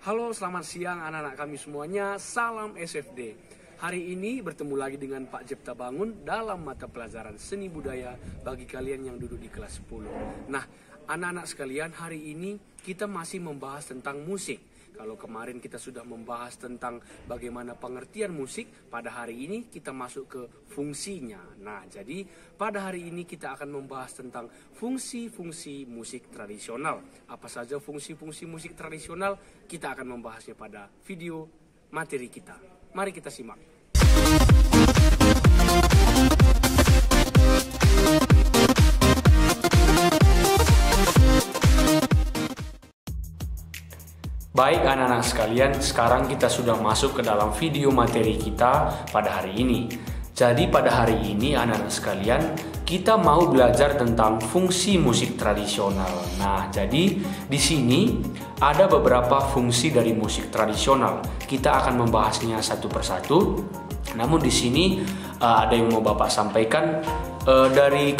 Halo, selamat siang anak-anak kami semuanya. Salam SFD. Hari ini bertemu lagi dengan Pak Jepta Bangun dalam mata pelajaran seni budaya bagi kalian yang duduk di kelas 10. Nah, anak-anak sekalian, hari ini kita masih membahas tentang musik. Kalau kemarin kita sudah membahas tentang bagaimana pengertian musik, pada hari ini kita masuk ke fungsinya. Nah, jadi pada hari ini kita akan membahas tentang fungsi-fungsi musik tradisional. Apa saja fungsi-fungsi musik tradisional? Kita akan membahasnya pada video materi kita. Mari kita simak. Baik anak-anak sekalian, sekarang kita sudah masuk ke dalam video materi kita pada hari ini. Jadi pada hari ini anak-anak sekalian, kita mau belajar tentang fungsi musik tradisional. Nah, jadi di sini ada beberapa fungsi dari musik tradisional. Kita akan membahasnya satu persatu. Namun di sini ada yang mau Bapak sampaikan. Dari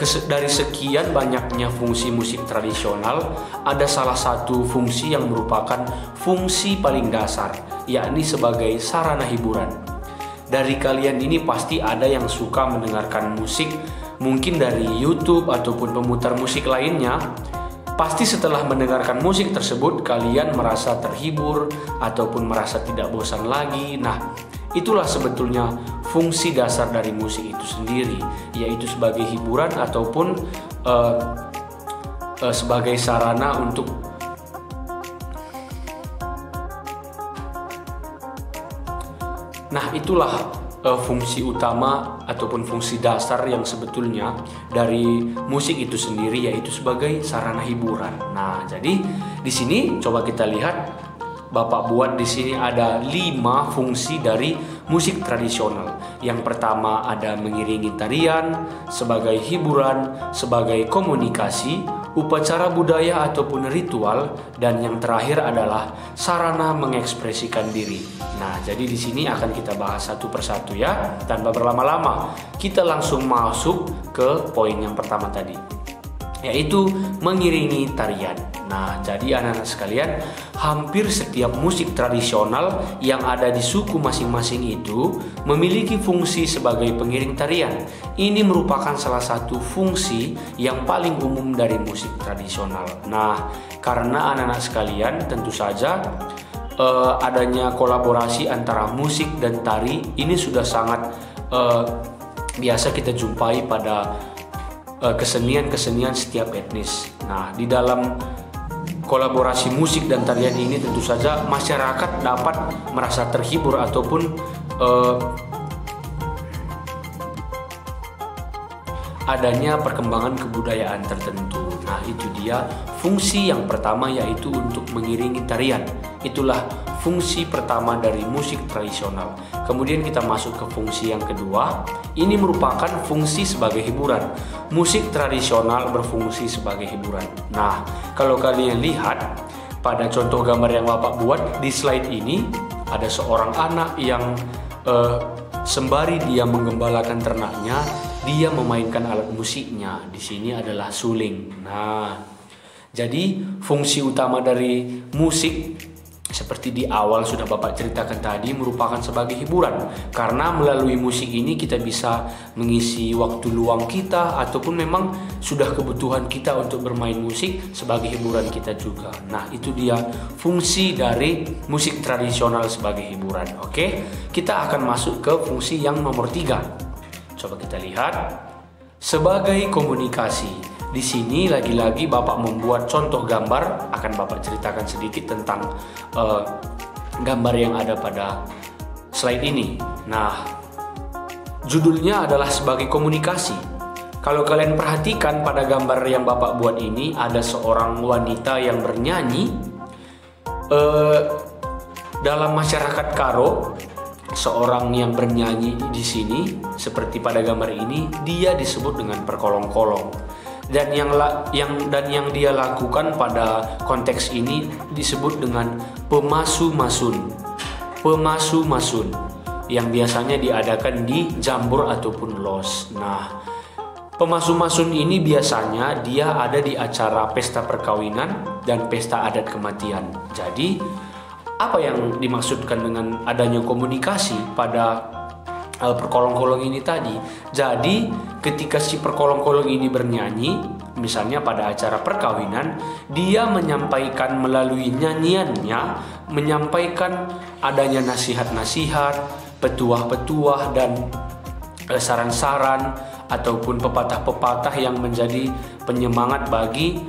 sekian banyaknya fungsi musik tradisional, ada salah satu fungsi yang merupakan fungsi paling dasar, yakni sebagai sarana hiburan. Dari kalian ini pasti ada yang suka mendengarkan musik, mungkin dari YouTube ataupun pemutar musik lainnya. Pasti setelah mendengarkan musik tersebut, kalian merasa terhibur ataupun merasa tidak bosan lagi. Nah, itulah sebetulnya fungsi dasar dari musik itu sendiri, yaitu sebagai hiburan ataupun sebagai sarana untuk itulah fungsi utama ataupun fungsi dasar yang sebetulnya dari musik itu sendiri, yaitu sebagai sarana hiburan. Nah, jadi di sini coba kita lihat. Bapak buat di sini ada 5 fungsi dari musik tradisional. Yang pertama ada mengiringi tarian, sebagai hiburan, sebagai komunikasi, upacara budaya ataupun ritual, dan yang terakhir adalah sarana mengekspresikan diri. Nah, jadi di sini akan kita bahas satu persatu ya, tanpa berlama-lama. Kita langsung masuk ke poin yang pertama tadi, yaitu mengiringi tarian. Nah, jadi anak-anak sekalian, hampir setiap musik tradisional yang ada di suku masing-masing itu memiliki fungsi sebagai pengiring tarian. Ini merupakan salah satu fungsi yang paling umum dari musik tradisional. Nah, karena anak-anak sekalian tentu saja adanya kolaborasi antara musik dan tari ini sudah sangat biasa kita jumpai pada kesenian-kesenian setiap etnis. Nah, di dalam kolaborasi musik dan tarian ini tentu saja masyarakat dapat merasa terhibur ataupun adanya perkembangan kebudayaan tertentu. Nah, itu dia fungsi yang pertama, yaitu untuk mengiringi tarian. Itulah fungsi pertama dari musik tradisional. Kemudian kita masuk ke fungsi yang kedua. Ini merupakan fungsi sebagai hiburan. Musik tradisional berfungsi sebagai hiburan. Nah, kalau kalian lihat pada contoh gambar yang Bapak buat di slide ini, ada seorang anak yang sembari dia menggembalakan ternaknya, dia memainkan alat musiknya. Di sini adalah suling. Nah, jadi fungsi utama dari musik seperti di awal sudah Bapak ceritakan tadi merupakan sebagai hiburan. Karena melalui musik ini kita bisa mengisi waktu luang kita ataupun memang sudah kebutuhan kita untuk bermain musik sebagai hiburan kita juga. Nah, itu dia fungsi dari musik tradisional sebagai hiburan. Oke, kita akan masuk ke fungsi yang nomor 3. Coba kita lihat. Sebagai komunikasi. Di sini lagi-lagi Bapak membuat contoh gambar, akan Bapak ceritakan sedikit tentang gambar yang ada pada slide ini. Nah, judulnya adalah sebagai komunikasi. Kalau kalian perhatikan pada gambar yang Bapak buat ini, ada seorang wanita yang bernyanyi. Dalam masyarakat Karo, seorang yang bernyanyi di sini seperti pada gambar ini, dia disebut dengan perkolong-kolong. Dan yang dia lakukan pada konteks ini disebut dengan pemasu-masun. Pemasu-masun yang biasanya diadakan di jambur ataupun los. Nah, pemasu-masun ini biasanya dia ada di acara pesta perkawinan dan pesta adat kematian. Jadi Apa yang dimaksudkan dengan adanya komunikasi pada perkolong-kolong ini tadi? Jadi ketika si perkolong-kolong ini bernyanyi, misalnya pada acara perkawinan, dia menyampaikan melalui nyanyiannya, menyampaikan adanya nasihat-nasihat, petuah-petuah, dan saran-saran ataupun pepatah-pepatah yang menjadi penyemangat bagi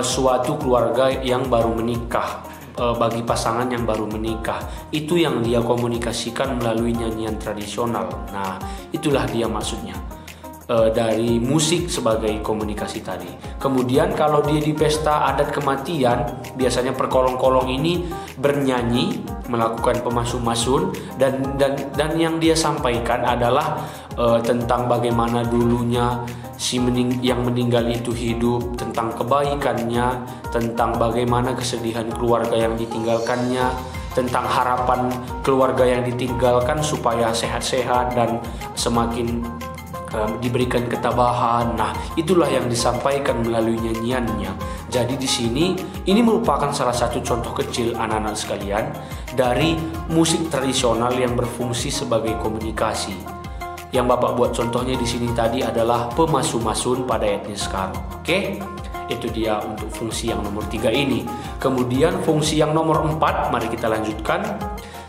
suatu keluarga yang baru menikah, bagi pasangan yang baru menikah. Itu yang dia komunikasikan melalui nyanyian tradisional. Nah, itulah dia maksudnya dari musik sebagai komunikasi tadi. Kemudian kalau dia di pesta adat kematian, biasanya perkolong-kolong ini bernyanyi, melakukan pemasun-masun, dan yang dia sampaikan adalah tentang bagaimana dulunya yang meninggal itu hidup, tentang kebaikannya, tentang bagaimana kesedihan keluarga yang ditinggalkannya, tentang harapan keluarga yang ditinggalkan supaya sehat-sehat dan semakin diberikan ketabahan. Nah, itulah yang disampaikan melalui nyanyiannya. Jadi di sini ini merupakan salah satu contoh kecil anak-anak sekalian dari musik tradisional yang berfungsi sebagai komunikasi. Yang Bapak buat contohnya di sini tadi adalah pemasun-masun pada etnis Karo. Oke? Itu dia untuk fungsi yang nomor 3 ini. Kemudian fungsi yang nomor 4, mari kita lanjutkan.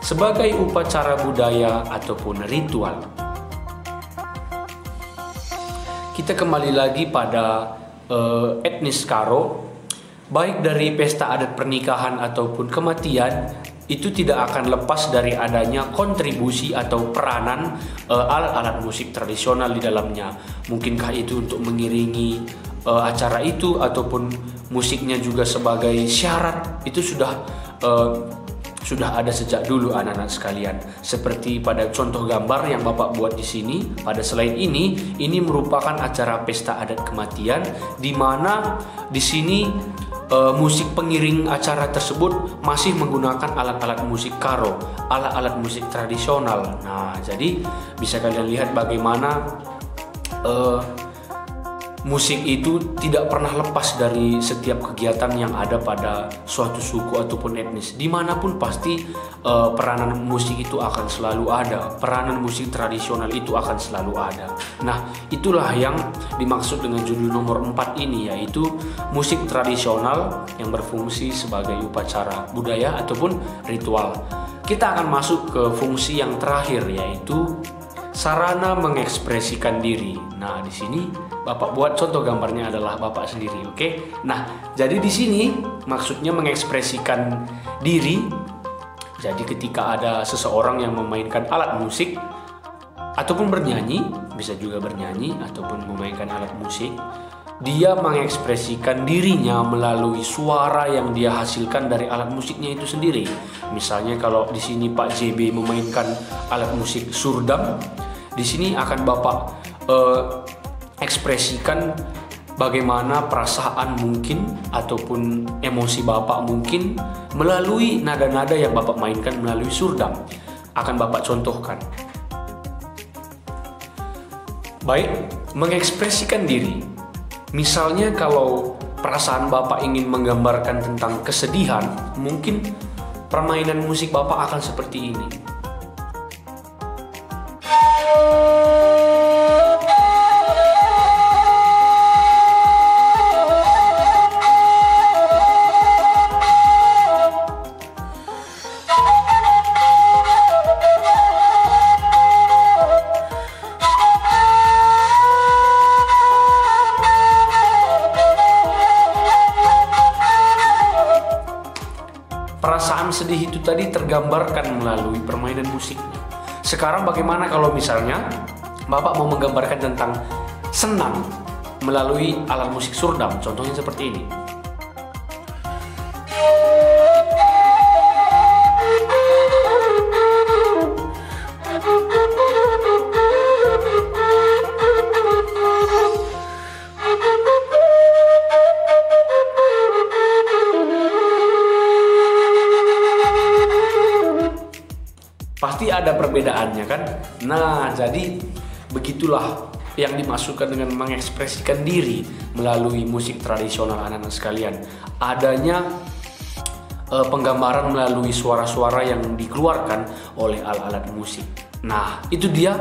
Sebagai upacara budaya ataupun ritual. Kita kembali lagi pada etnis Karo. Baik dari pesta adat pernikahan ataupun kematian, itu tidak akan lepas dari adanya kontribusi atau peranan alat-alat musik tradisional di dalamnya. Mungkinkah itu untuk mengiringi acara itu, ataupun musiknya juga sebagai syarat. Itu sudah ada sejak dulu anak-anak sekalian. Seperti pada contoh gambar yang Bapak buat di sini pada slide ini merupakan acara pesta adat kematian, di mana di sini musik pengiring acara tersebut masih menggunakan alat-alat musik Karo, alat-alat musik tradisional. Nah, jadi bisa kalian lihat bagaimana musik itu tidak pernah lepas dari setiap kegiatan yang ada pada suatu suku ataupun etnis. Dimanapun pasti peranan musik itu akan selalu ada. Peranan musik tradisional itu akan selalu ada. Nah, itulah yang dimaksud dengan judul nomor 4 ini, yaitu musik tradisional yang berfungsi sebagai upacara budaya ataupun ritual. Kita akan masuk ke fungsi yang terakhir, yaitu sarana mengekspresikan diri. Nah, di sini Bapak buat contoh gambarnya adalah Bapak sendiri, oke? Nah, jadi di sini maksudnya mengekspresikan diri. Jadi ketika ada seseorang yang memainkan alat musik ataupun bernyanyi, bisa juga bernyanyi ataupun memainkan alat musik, dia mengekspresikan dirinya melalui suara yang dia hasilkan dari alat musiknya itu sendiri. Misalnya kalau di sini Pak JB memainkan alat musik surdam, di sini akan Bapak ekspresikan bagaimana perasaan mungkin ataupun emosi Bapak mungkin melalui nada-nada yang Bapak mainkan melalui surdam. Akan Bapak contohkan. Baik, mengekspresikan diri. Misalnya kalau perasaan Bapak ingin menggambarkan tentang kesedihan, mungkin permainan musik Bapak akan seperti ini. Perasaan sedih itu tadi tergambarkan melalui permainan musiknya. Sekarang bagaimana kalau misalnya Bapak mau menggambarkan tentang senang melalui alat musik surdam? Contohnya seperti ini. Pasti ada perbedaannya kan? Nah, jadi begitulah yang dimaksudkan dengan mengekspresikan diri melalui musik tradisional anak-anak sekalian. Adanya penggambaran melalui suara-suara yang dikeluarkan oleh alat-alat musik. Nah, itu dia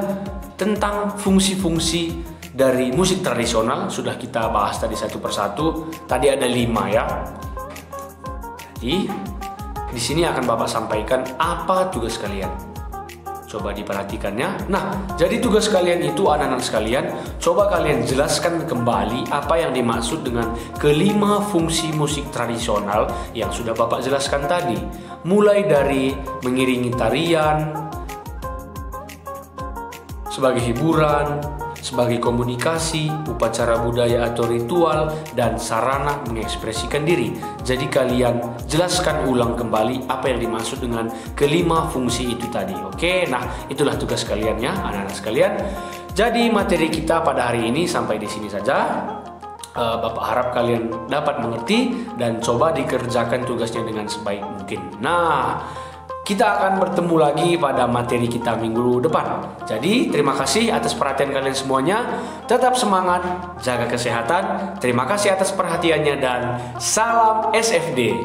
tentang fungsi-fungsi dari musik tradisional. Sudah kita bahas tadi satu persatu. Tadi ada 5 ya. Jadi di sini akan Bapak sampaikan apa tugas kalian. Coba diperhatikannya. Nah, jadi tugas kalian itu anak-anak sekalian, coba kalian jelaskan kembali apa yang dimaksud dengan kelima fungsi musik tradisional yang sudah Bapak jelaskan tadi. Mulai dari mengiringi tarian, sebagai hiburan, sebagai komunikasi, upacara budaya atau ritual, dan sarana mengekspresikan diri. Jadi kalian jelaskan ulang kembali apa yang dimaksud dengan kelima fungsi itu tadi. Oke, nah itulah tugas kalian ya anak-anak sekalian. Jadi materi kita pada hari ini sampai di sini saja. Bapak harap kalian dapat mengerti dan coba dikerjakan tugasnya dengan sebaik mungkin. Nah, kita akan bertemu lagi pada materi kita minggu depan. Jadi terima kasih atas perhatian kalian semuanya. Tetap semangat, jaga kesehatan. Terima kasih atas perhatiannya dan salam SFD.